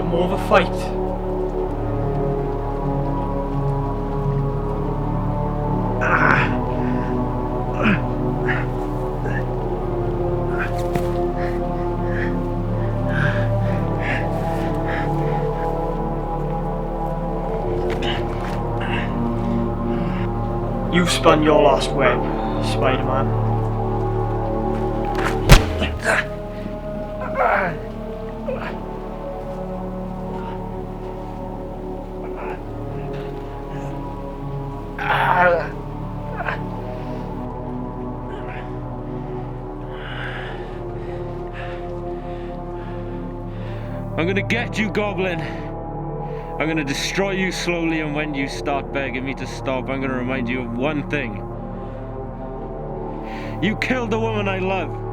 More of a fight. You've spun your last web, Spider-Man. I'm gonna get you, Goblin. I'm gonna destroy you slowly, and when you start begging me to stop, I'm gonna remind you of one thing. You killed the woman I love.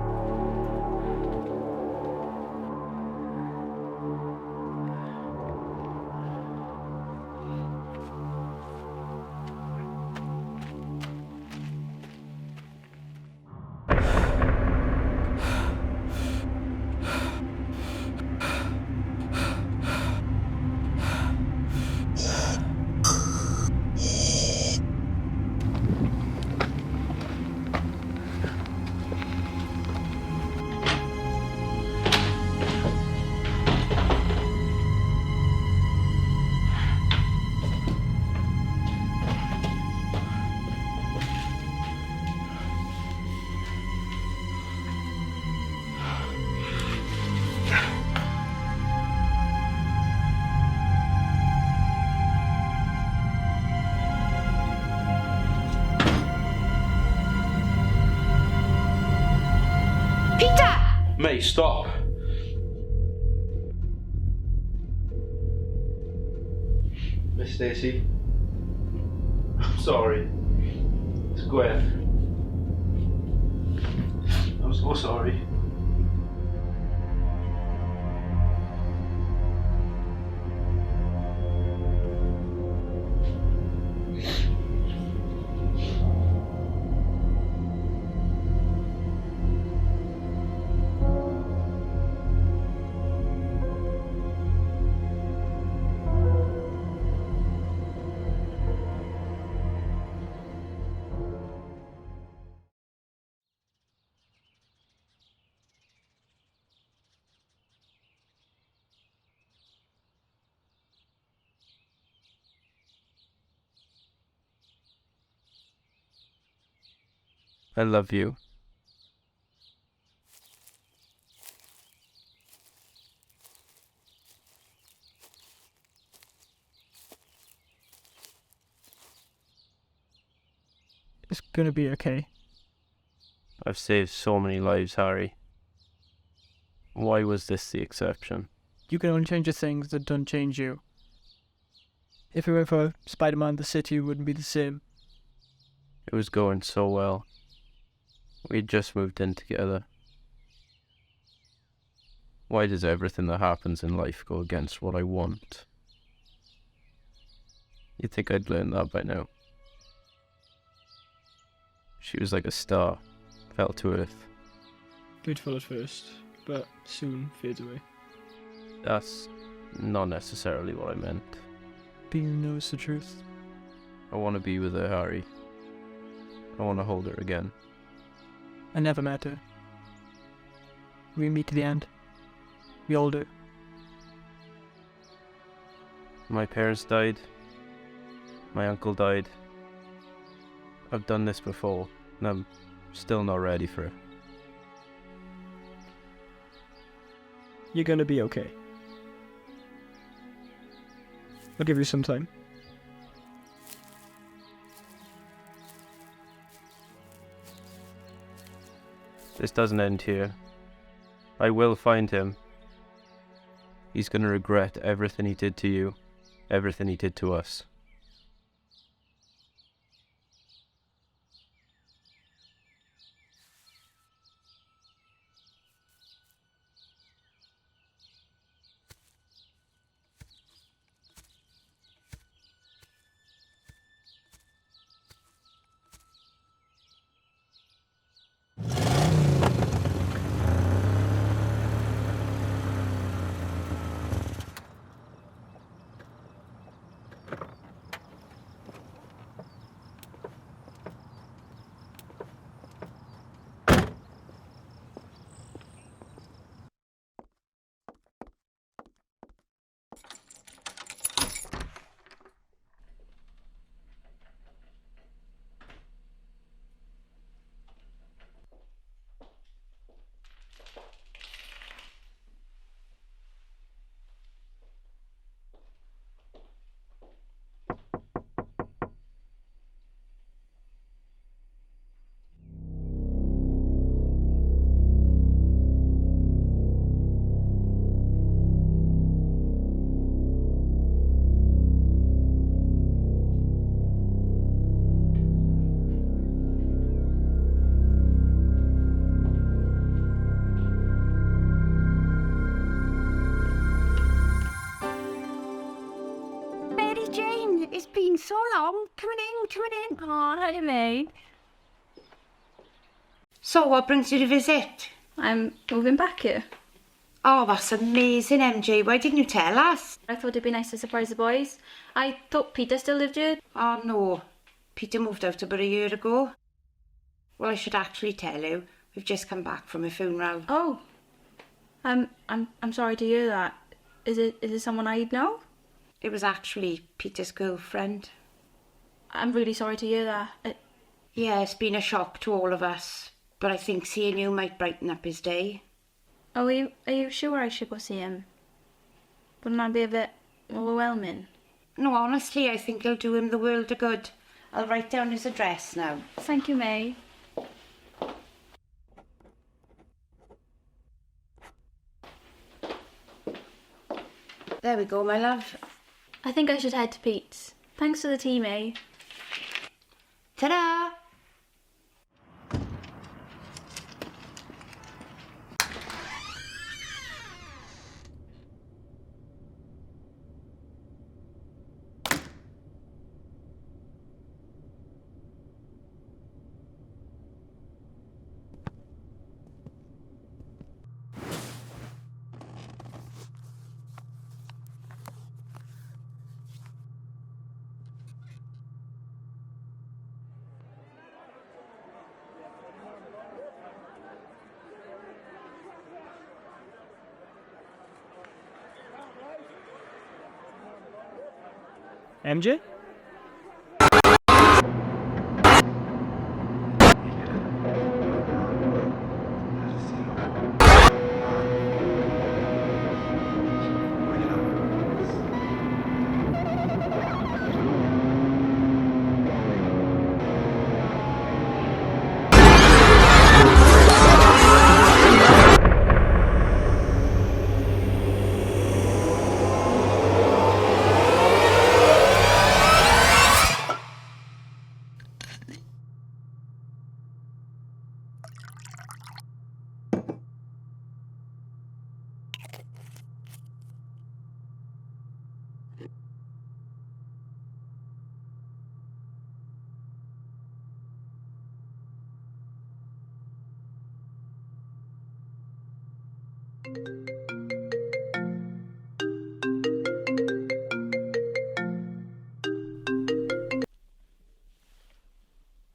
May, stop. Miss Stacy, I'm sorry. It's Gwen. I'm so sorry. I love you. It's gonna be okay. I've saved so many lives, Harry. Why was this the exception? You can only change the things that don't change you. If it were for Spider-Man, the city wouldn't be the same. It was going so well. We'd just moved in together. Why does everything that happens in life go against what I want? You'd think I'd learn that by now. She was like a star, fell to earth. Beautiful at first, but soon fades away. That's not necessarily what I meant. Being knows the truth. I want to be with her, Harry. I want to hold her again. I never met her. We meet to the end. We all do. My parents died. My uncle died. I've done this before, and I'm still not ready for it. You're gonna be okay. I'll give you some time. This doesn't end here. I will find him. He's gonna regret everything he did to you, everything he did to us. been so long. Coming in. Oh, hi, May. So, what brings you to visit? I'm moving back here. Oh, that's amazing, MJ. Why didn't you tell us? I thought it'd be nice to surprise the boys. I thought Peter still lived here. Oh, no. Peter moved out about a year ago. Well, I should actually tell you. We've just come back from a funeral. Oh. I'm sorry to hear that. Is it someone I know? It was actually Peter's girlfriend. I'm really sorry to hear that. Yeah, it's been a shock to all of us. But I think seeing you might brighten up his day. Oh, are you sure I should go see him? Wouldn't that be a bit overwhelming? No, honestly, I think it'll do him the world of good. I'll write down his address now. Thank you, May. There we go, my love. I think I should head to Pete's. Thanks for the tea, May. Ta-da! MJ?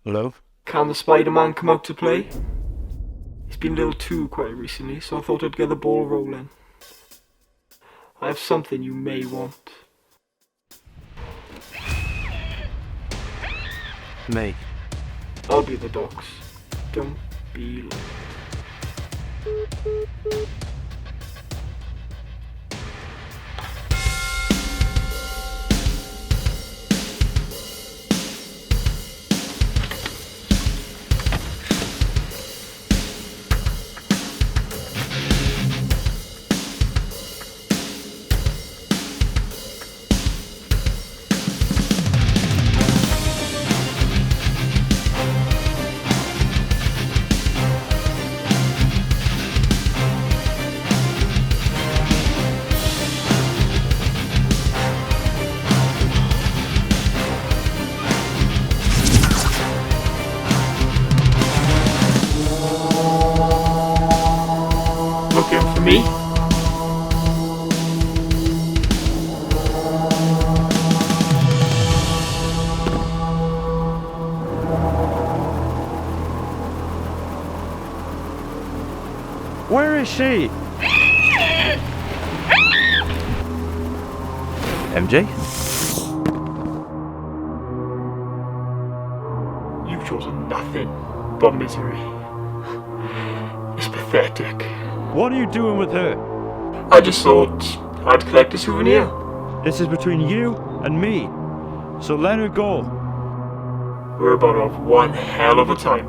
Hello? Can the Spider-Man come out to play? He's been a little too quiet recently, so I thought I'd get the ball rolling. I have something you may want. May. I'll be the docks. Don't be late. Looking for me? Where is she? MJ? You've chosen nothing but misery. It's pathetic. What are you doing with her? I just thought I'd collect a souvenir. This is between you and me. So let her go. We're about to have one hell of a time.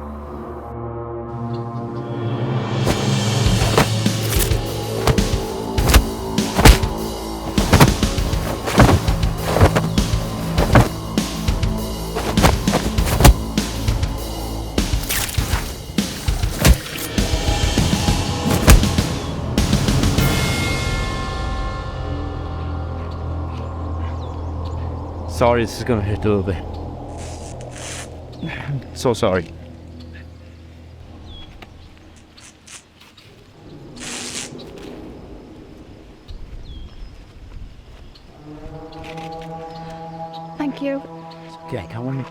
Sorry, this is gonna hurt a little bit. So sorry. Thank you. Okay, come on.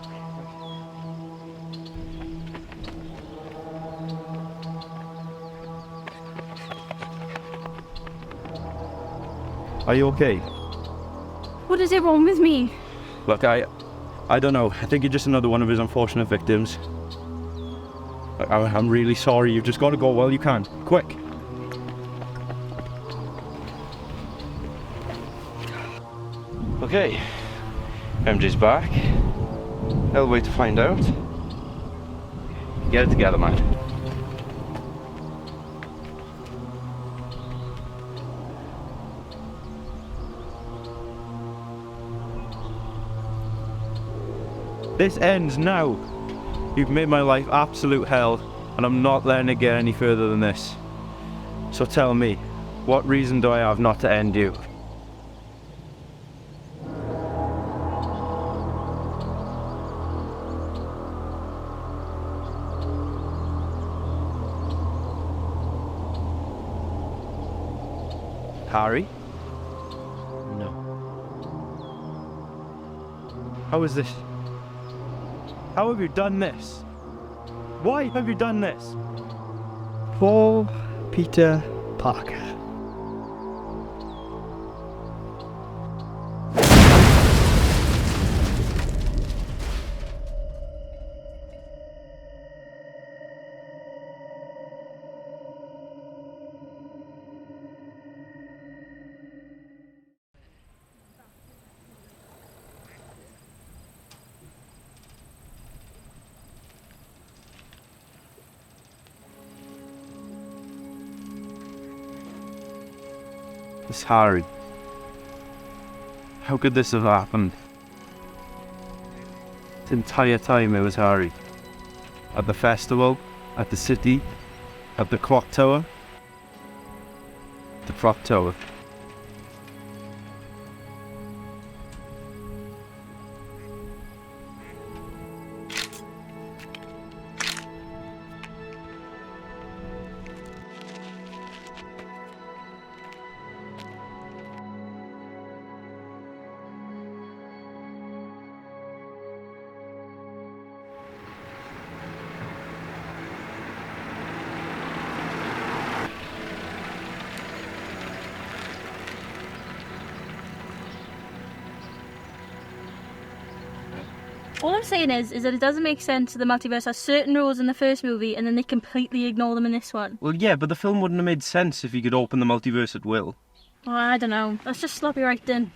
Are you okay? What is it wrong with me? Look, I don't know. I think you're just another one of his unfortunate victims. I'm really sorry. You've just got to go while you can. Quick. Okay. MJ's back. Hell way to find out. Get it together, man. This ends now. You've made my life absolute hell, and I'm not letting it get any further than this. So tell me, what reason do I have not to end you? Harry? No. How is this? How have you done this? Why have you done this? Paul Peter Parker. It's Harry. How could this have happened? The entire time it was Harry. At the festival, at the city, at the clock tower. The clock tower. All I'm saying is that it doesn't make sense that the multiverse has certain rules in the first movie and then they completely ignore them in this one. Well, yeah, but the film wouldn't have made sense if you could open the multiverse at will. Oh, I don't know. That's just sloppy writing.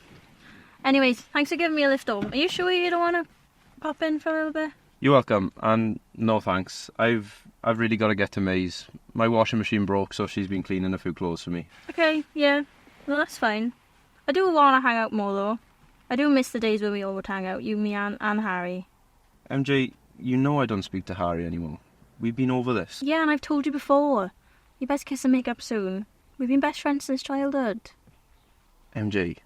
Anyways, thanks for giving me a lift home. Are you sure you don't want to pop in for a little bit? You're welcome, and no thanks. I've really got to get to May's. My washing machine broke, so she's been cleaning a few clothes for me. Okay, yeah. Well, that's fine. I do want to hang out more, though. I do miss the days when we all would hang out, you, me, and Harry. MJ, you know I don't speak to Harry anymore. We've been over this. Yeah, and I've told you before. You best kiss and make up soon. We've been best friends since childhood. MJ.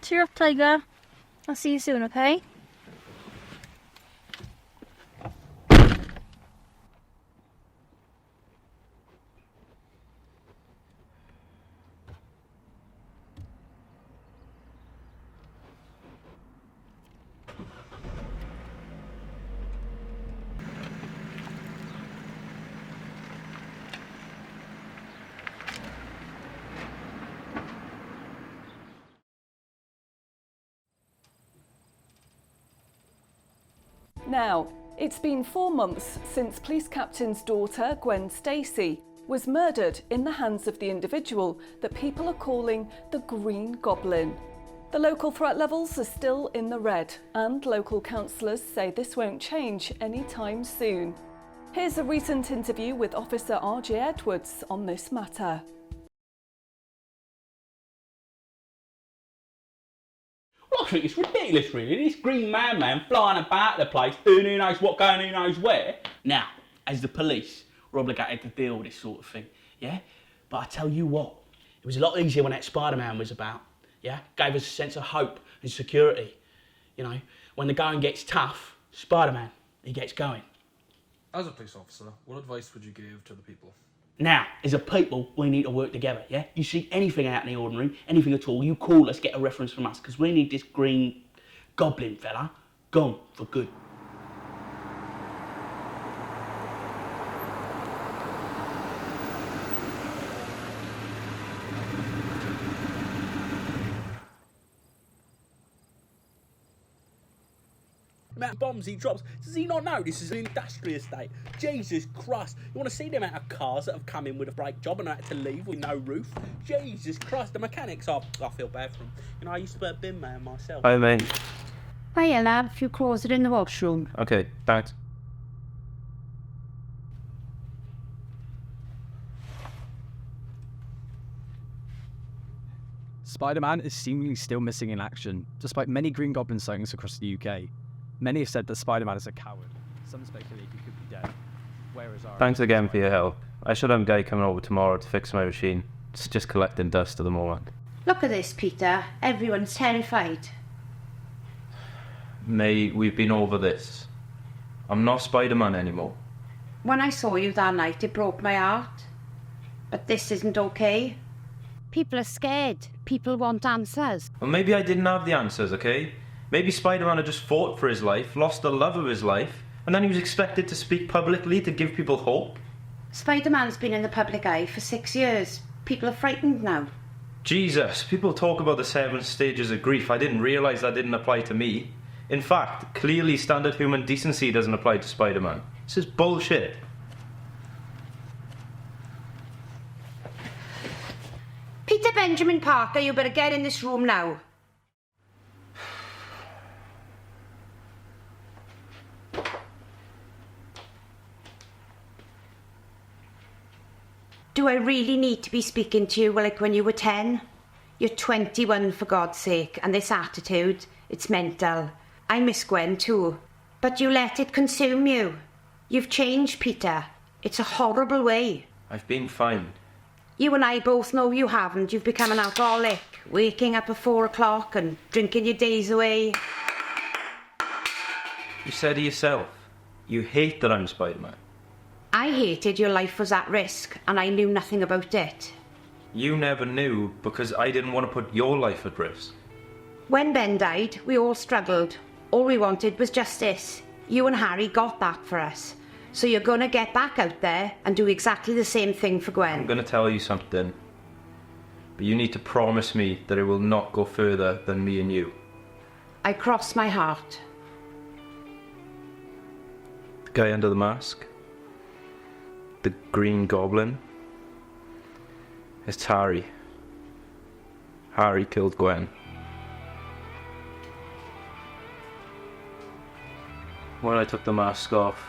Cheer up, Tiger. I'll see you soon, okay? Now, it's been 4 months since Police Captain's daughter, Gwen Stacy, was murdered in the hands of the individual that people are calling the Green Goblin. The local threat levels are still in the red, and local councillors say this won't change anytime soon. Here's a recent interview with Officer R.J. Edwards on this matter. Well, I think it's ridiculous, really. This green man flying about the place, doing who knows what, going who knows where. Now, as the police, we're obligated to deal with this sort of thing, yeah? But I tell you what, It was a lot easier when that Spider-Man was about, yeah? Gave us a sense of hope and security. You know, when the going gets tough, Spider-Man, he gets going. As a police officer, what advice would you give to the people? Now, as a people, we need to work together, yeah? You see anything out in the ordinary, anything at all, you call us, get a reference from us, because we need this Green Goblin fella gone for good. The amount of bombs he drops, does he not know this is an industrial estate? Jesus Christ, you want to see the amount of cars that have come in with a brake job and had to leave with no roof? Jesus Christ, the mechanics, I feel bad for them. You know, I used to be a bin man myself. Hi, mate. Hiya, lad. A few clothes are in the washroom. Okay, thanks. Spider-Man is seemingly still missing in action, despite many Green Goblin sightings across the UK. Many have said that Spider-Man is a coward. Some speculate he could be dead. Whereas our... Thanks again for your help. I should have a guy coming over tomorrow to fix my machine. It's just collecting dust at the moment. Look at this, Peter. Everyone's terrified. May, we've been over this. I'm not Spider-Man anymore. When I saw you that night, it broke my heart. But this isn't okay. People are scared. People want answers. Well, maybe I didn't have the answers, okay? Maybe Spider-Man had just fought for his life, lost the love of his life, and then he was expected to speak publicly to give people hope. Spider-Man's been in the public eye for 6 years. People are frightened now. Jesus, people talk about the 7 stages of grief. I didn't realise that didn't apply to me. In fact, clearly standard human decency doesn't apply to Spider-Man. This is bullshit. Peter Benjamin Parker, you better get in this room now. Do I really need to be speaking to you like when you were 10? You're 21 for God's sake, and this attitude, it's mental. I miss Gwen too. But you let it consume you. You've changed, Peter. It's a horrible way. I've been fine. You and I both know you haven't. You've become an alcoholic, waking up at 4 o'clock and drinking your days away. You said it yourself. You hate that I'm Spider-Man. I hated your life was at risk, and I knew nothing about it. You never knew because I didn't want to put your life at risk. When Ben died, we all struggled. All we wanted was justice. You and Harry got that for us. So you're going to get back out there and do exactly the same thing for Gwen. I'm going to tell you something. But you need to promise me that it will not go further than me and you. I cross my heart. The guy under the mask? The Green Goblin? It's Harry. Harry killed Gwen. When I took the mask off,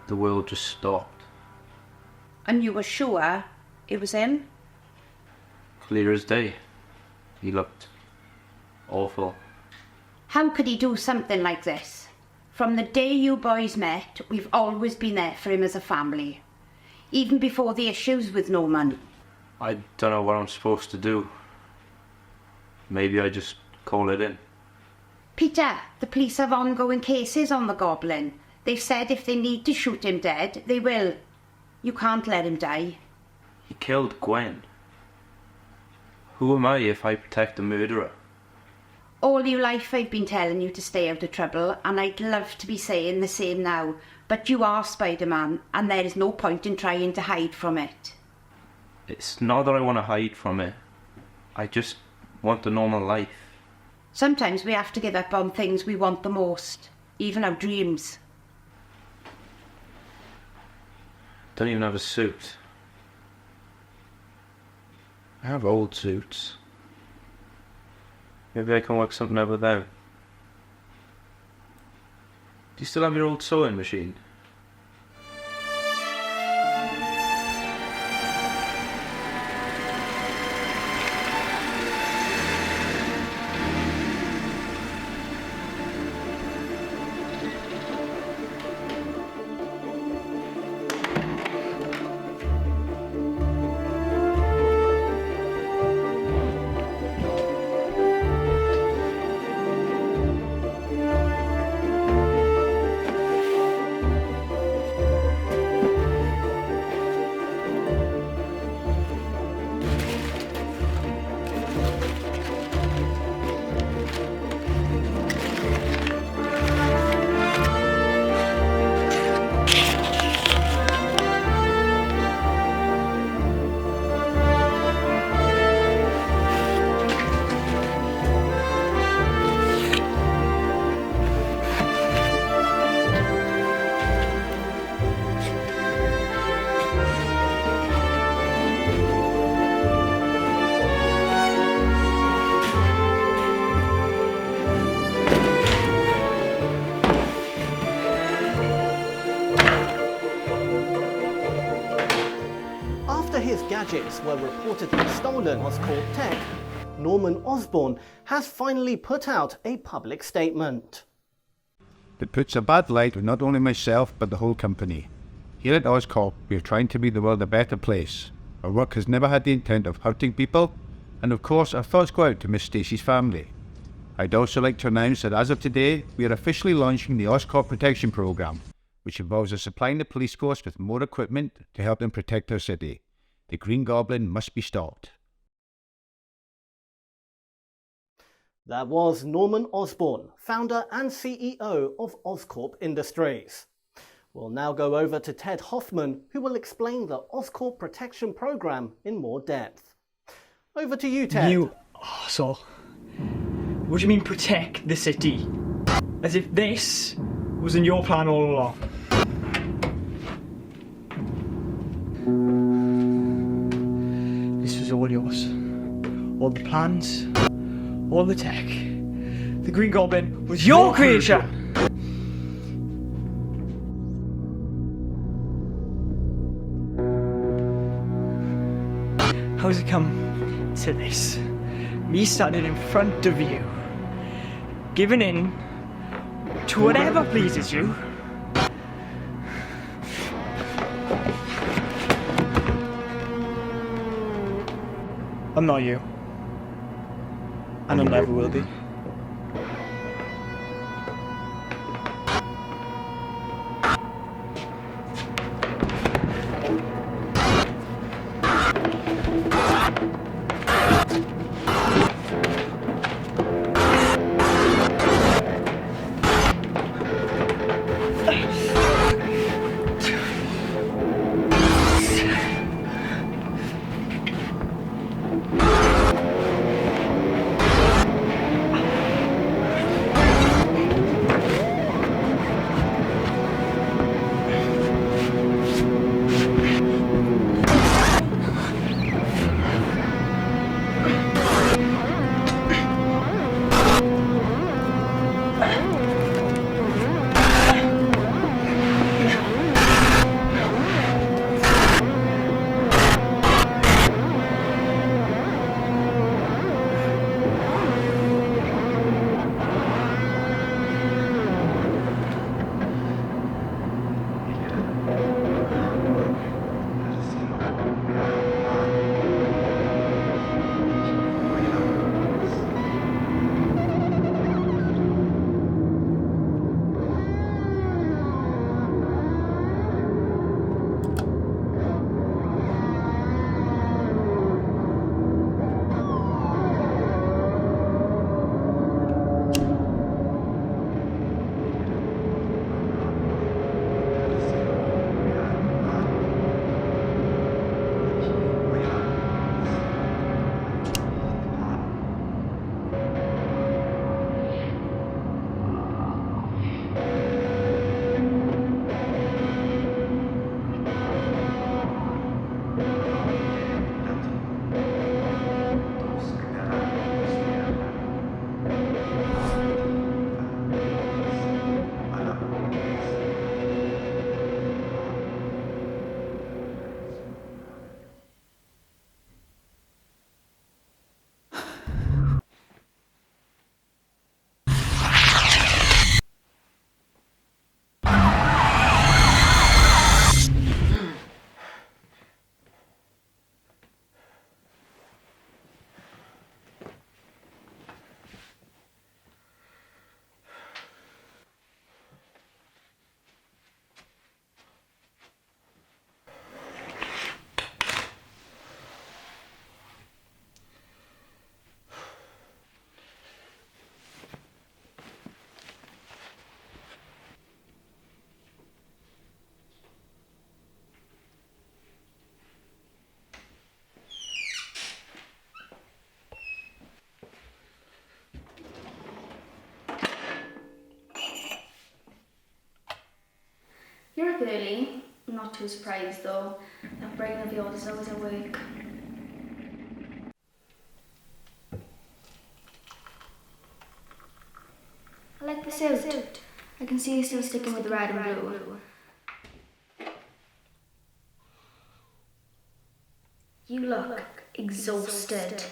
the world just stopped. And you were sure it was him? Clear as day. He looked awful. How could he do something like this? From the day you boys met, we've always been there for him as a family. Even before the issues with Norman. I don't know what I'm supposed to do. Maybe I just call it in. Peter, the police have ongoing cases on the Goblin. They've said if they need to shoot him dead, they will. You can't let him die. He killed Gwen. Who am I if I protect a murderer? All your life I've been telling you to stay out of trouble, and I'd love to be saying the same now. But you are Spider-Man, and there is no point in trying to hide from it. It's not that I want to hide from it. I just want a normal life. Sometimes we have to give up on things we want the most, even our dreams. Don't even have a suit. I have old suits. Maybe I can work something out with them. Do you still have your old sewing machine? gadgets were reportedly stolen Oscorp tech, Norman Osborn has finally put out a public statement. It puts a bad light on not only myself but the whole company. Here at Oscorp, we are trying to make the world a better place. Our work has never had the intent of hurting people, and of course our thoughts go out to Miss Stacy's family. I'd also like to announce that as of today, we are officially launching the Oscorp Protection Programme, which involves us supplying the police force with more equipment to help them protect our city. The Green Goblin must be stopped. That was Norman Osborn, founder and CEO of Oscorp Industries. We'll now go over to Ted Hoffman, who will explain the Oscorp Protection Programme in more depth. Over to you, Ted. You arsehole. What do you mean protect the city? As if this was in your plan all along. This was all yours. All the plans, all the tech. The Green Goblin was your creation! How's it come to this? Me standing in front of you, giving in to whatever pleases you. I'm not you. And I never will be. You're up early. I'm not too surprised though. That brain of yours is always at work. I like the suit. I can see you still sticking with the red and blue. You look exhausted.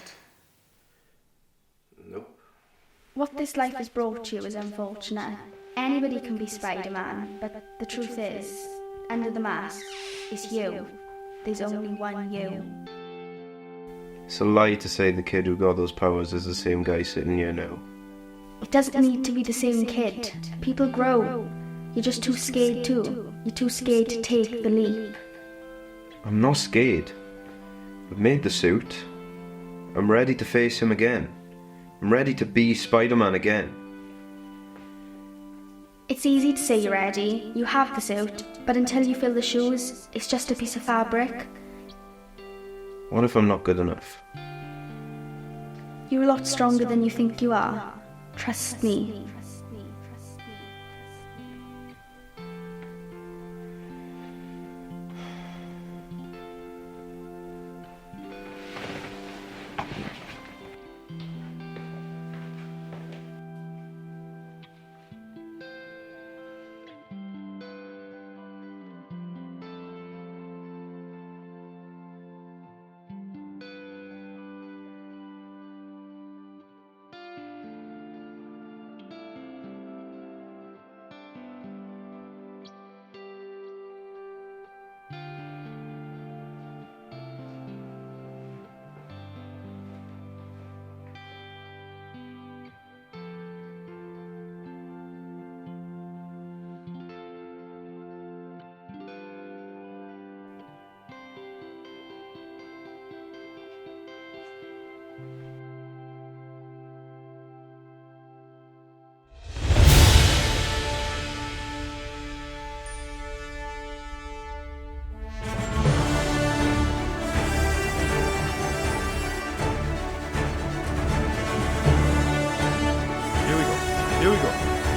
Nope. What this life has brought you is unfortunate. Anybody can be Spider-Man, but the truth is, under the mask is you. There's only one you. It's a lie to say the kid who got those powers is the same guy sitting here now. It doesn't need to be the same kid. People grow. You're just too scared to. You're too scared to take the leap. I'm not scared. I've made the suit. I'm ready to face him again. I'm ready to be Spider-Man again. It's easy to say you're ready. You have the suit, but until you fill the shoes, it's just a piece of fabric. What if I'm not good enough? You're a lot stronger than you think you are. Trust me.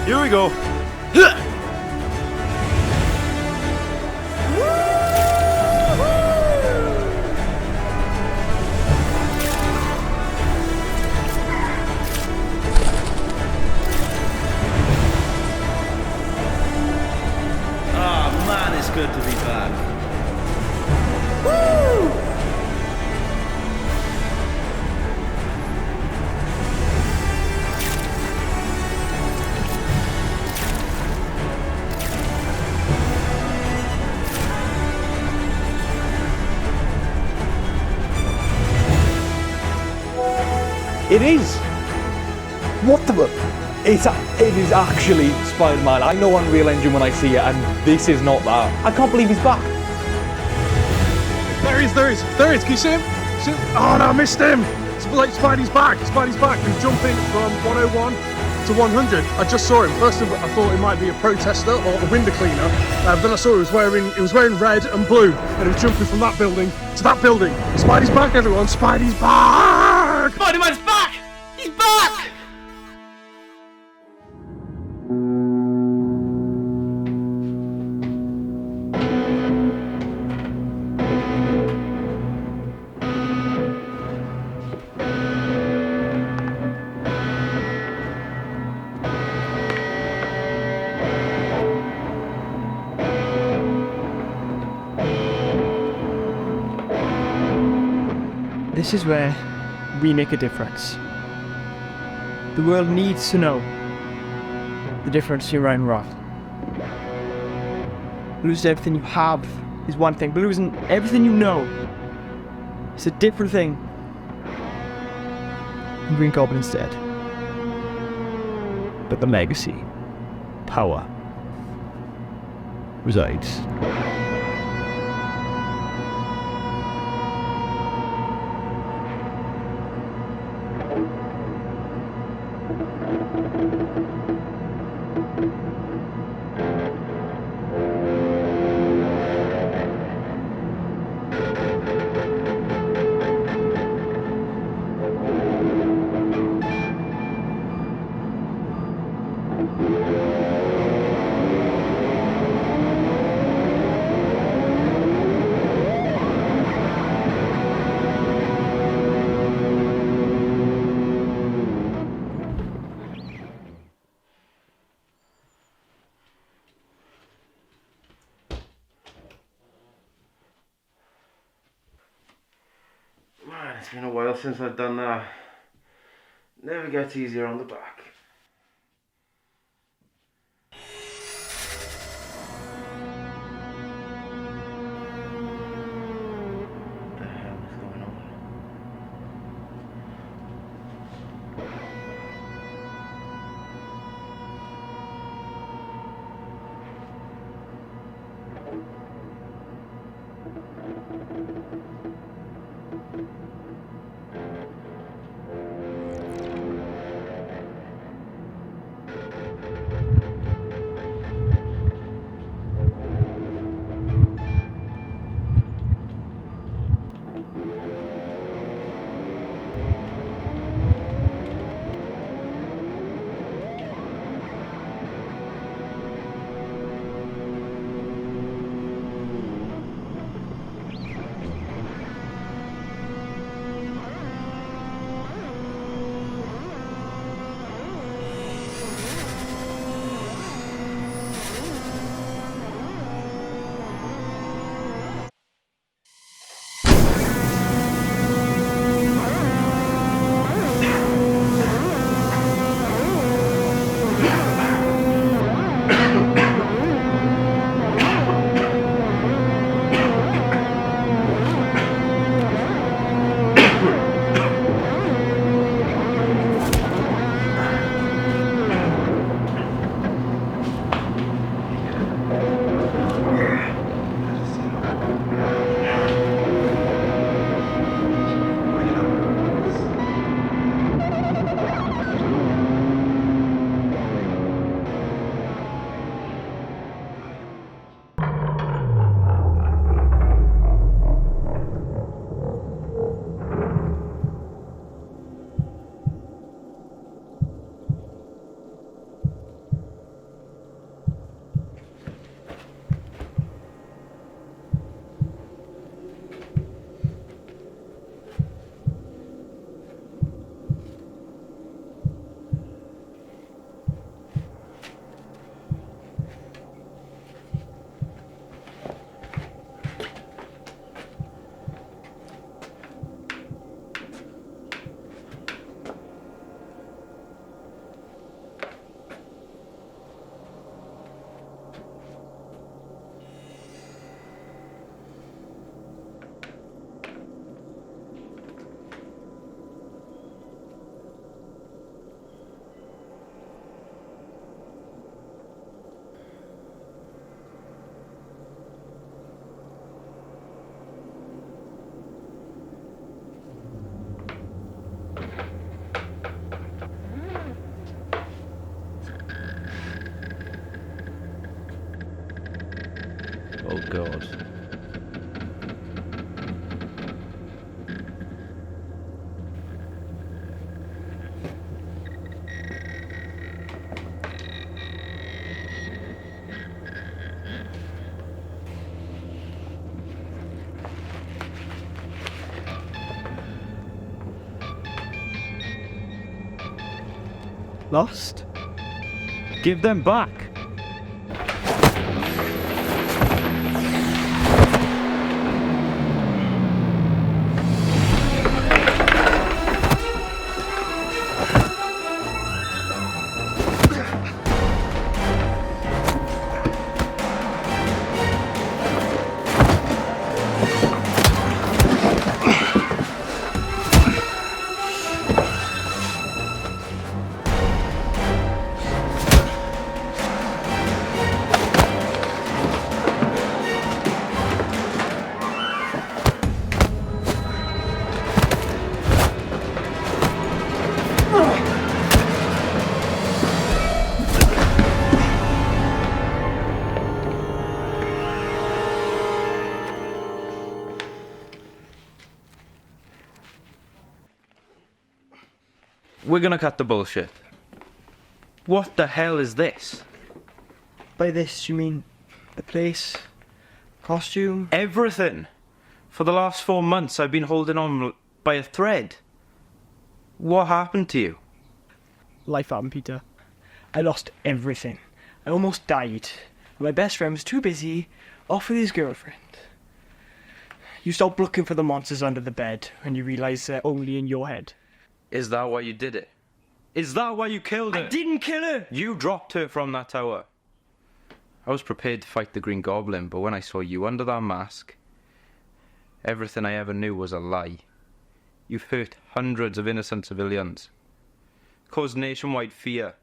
Here we go. Oh man, it's good to be back. It is! What the... It is actually Spider-Man. I know Unreal Engine when I see it, and this is not that. I can't believe he's back. There he is, there he is, there he is. Can you see him? See him? Oh no, I missed him! It's like Spidey's back, Spidey's back. He's jumping from 101 to 100. I just saw him. First of all, I thought it might be a protester or a window cleaner. Then I saw he was wearing red and blue, and he was jumping from that building to that building. Spidey's back, everyone. Spidey's back! Spider-Man's back! He's back! This is where we make a difference. The world needs to know the difference between right and wrong. Losing everything you have is one thing, but losing everything you know is a different thing. And Green Goblin's dead. But the legacy, power, resides. Man, it's been a while since I've done that. Never gets easier on the back. What the hell is going on? Oh God. Lost? Give them back! We're gonna cut the bullshit. What the hell is this? By this, you mean the place? Costume? Everything! For the last 4 months I've been holding on by a thread. What happened to you? Life happened, Peter. I lost everything. I almost died. My best friend was too busy off with his girlfriend. You stop looking for the monsters under the bed when you realise they're only in your head. Is that why you did it? Is that why you killed her? I didn't kill her! You dropped her from that tower. I was prepared to fight the Green Goblin, but when I saw you under that mask, everything I ever knew was a lie. You've hurt hundreds of innocent civilians, caused nationwide fear,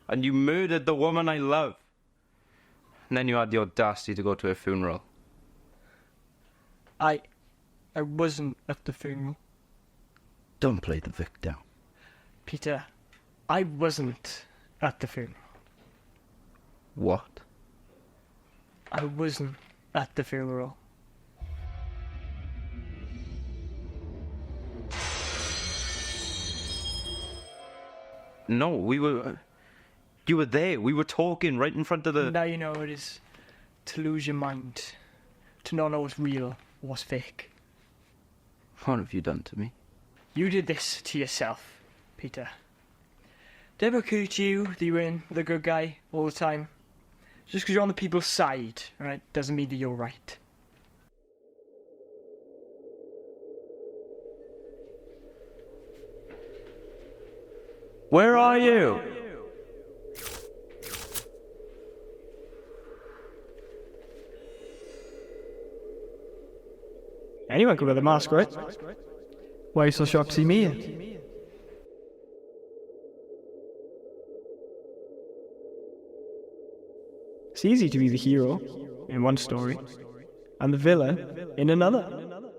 and you murdered the woman I love. And then you had the audacity to go to her funeral. I wasn't at the funeral. Don't play the victim. Peter, I wasn't at the funeral. What? I wasn't at the funeral. No, we were... You were there. We were talking right in front of the... Now you know what it is to lose your mind. To not know what's real, what's fake. What have you done to me? You did this to yourself, Peter. Did it ever occur to you that you were in the good guy all the time? Just because you're on the people's side, right, doesn't mean that you're right. Where are you? Anyone could wear the mask, right? Why are you so shocked to see me here? It's easy to be the hero in one story and the villain in another.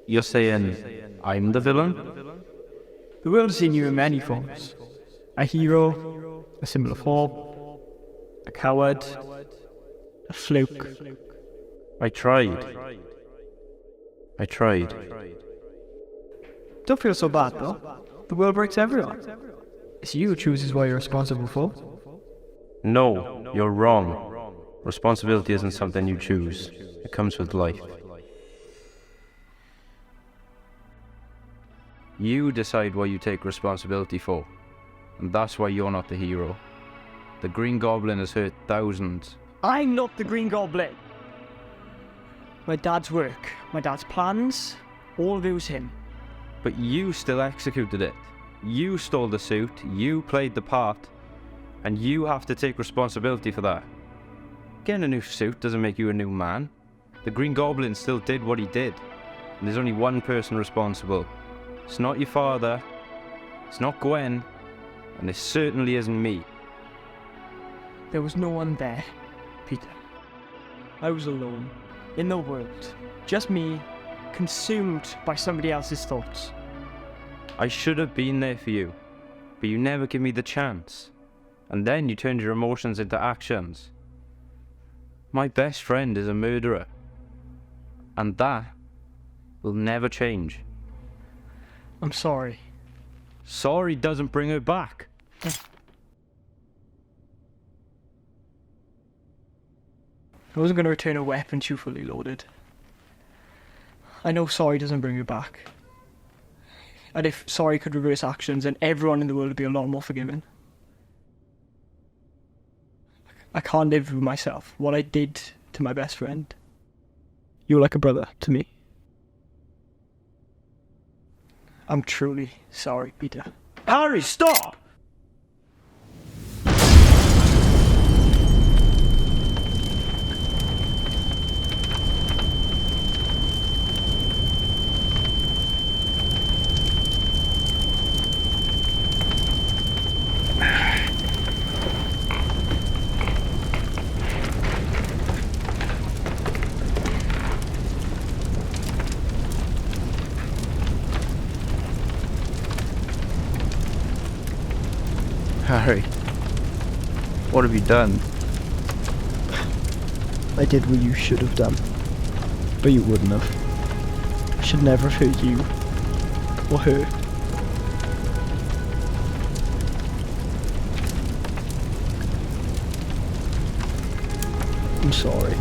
You're saying I'm the villain? The world has seen you in many forms. A hero, a symbol of hope, a coward, a fluke. I tried. Don't feel so bad, though. The world breaks everyone. It's you who chooses what you're responsible for. No, you're wrong. Responsibility isn't something you choose. It comes with life. You decide what you take responsibility for, and that's why you're not the hero. The Green Goblin has hurt thousands. I'm not the Green Goblin. My dad's work, my dad's plans, all of it was him. But you still executed it. You stole the suit, you played the part, and you have to take responsibility for that. Getting a new suit doesn't make you a new man. The Green Goblin still did what he did, and there's only one person responsible. It's not your father, it's not Gwen, and it certainly isn't me. There was no one there, Peter. I was alone, in the world. Just me, consumed by somebody else's thoughts. I should have been there for you, but you never give me the chance. And then you turned your emotions into actions. My best friend is a murderer. And that will never change. I'm sorry. Sorry doesn't bring her back. I wasn't going to return a weapon too fully loaded. I know sorry doesn't bring her back. And if sorry could reverse actions, then everyone in the world would be a lot more forgiving. I can't live with myself. What I did to my best friend. You're like a brother to me. I'm truly sorry, Peter. Harry, stop! Harry, what have you done? I did what you should have done, but you wouldn't have. I should never have hurt you, or her. I'm sorry.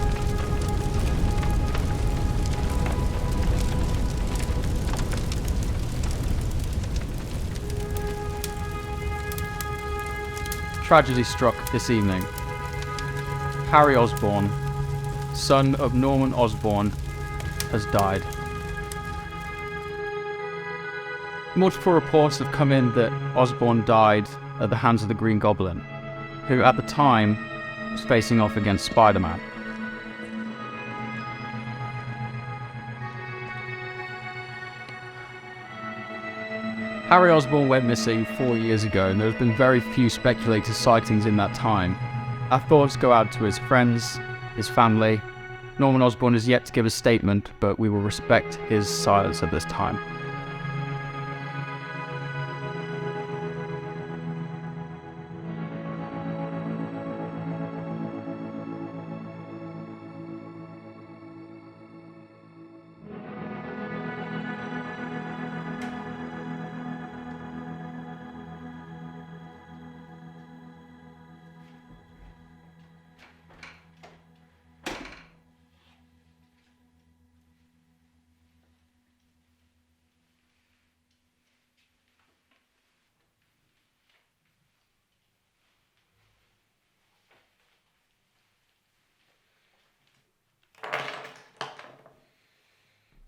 Tragedy struck this evening. Harry Osborne, son of Norman Osborne, has died. Multiple reports have come in that Osborn died at the hands of the Green Goblin, who at the time was facing off against Spider-Man. Harry Osborn went missing 4 years ago, and there have been very few speculated sightings in that time. Our thoughts go out to his friends, his family. Norman Osborn has yet to give a statement, but we will respect his silence at this time.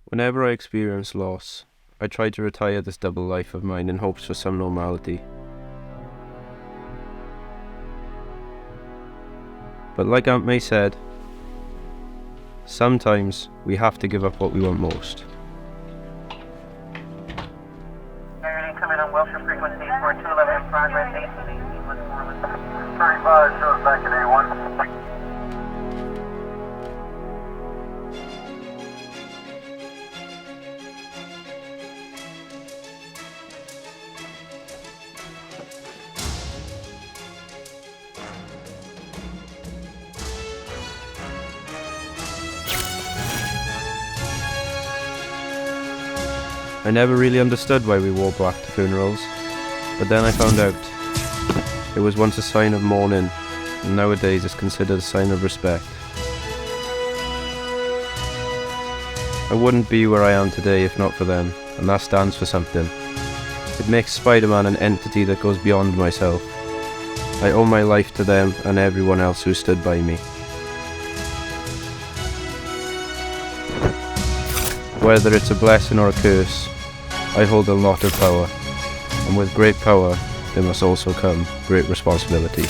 Whenever I experience loss, I try to retire this double life of mine in hopes for some normality. But like Aunt May said, sometimes we have to give up what we want most. Come in on Wilshire frequency 4211 in progress, 35 shows back at A1. I never really understood why we wore black to funerals, but then I found out. It was once a sign of mourning, and nowadays it's considered a sign of respect. I wouldn't be where I am today if not for them, and that stands for something. It makes Spider-Man an entity that goes beyond myself. I owe my life to them and everyone else who stood by me. Whether it's a blessing or a curse, I hold a lot of power, and with great power, there must also come great responsibility.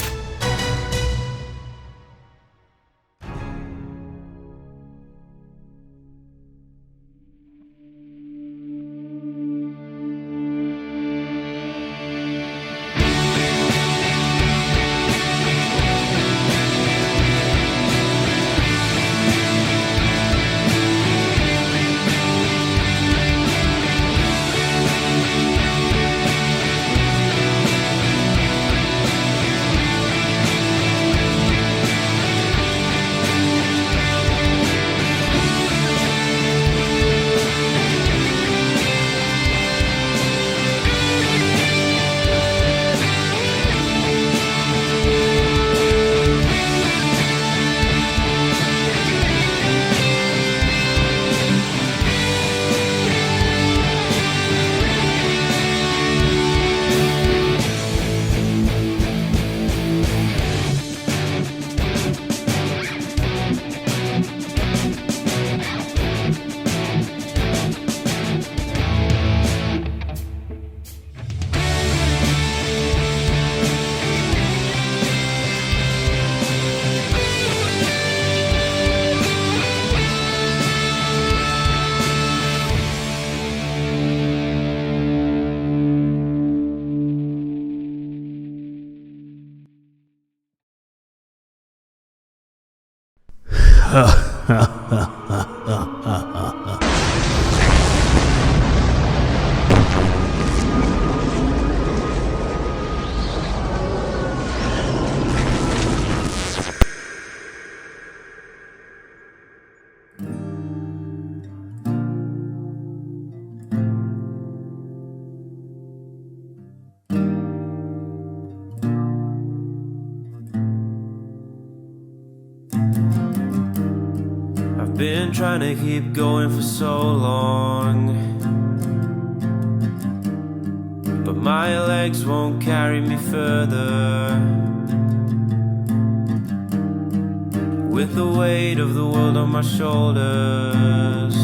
Been trying to keep going for so long, but my legs won't carry me further. With the weight of the world on my shoulders,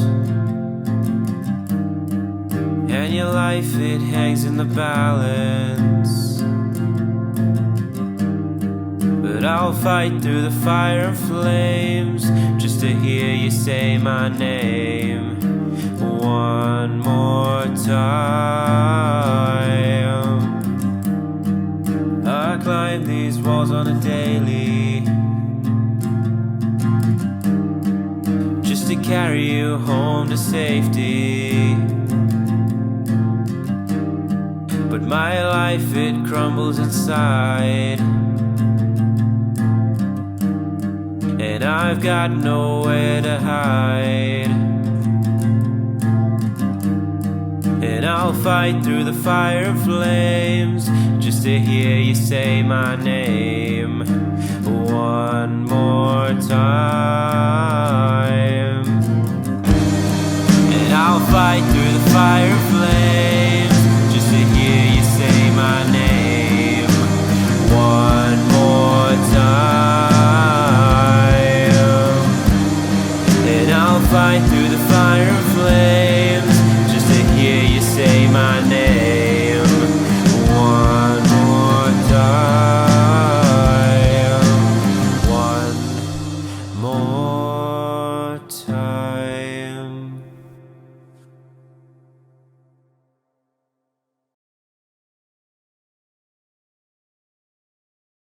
and and your life, it hangs in the balance. But I'll fight through the fire and flames just to hear you say my name one more time. I climb these walls on a daily just to carry you home to safety. But my life, it crumbles inside, and I've got nowhere to hide. And I'll fight through the fire and flames just to hear you say my name one more time. And I'll fight through the fire and flames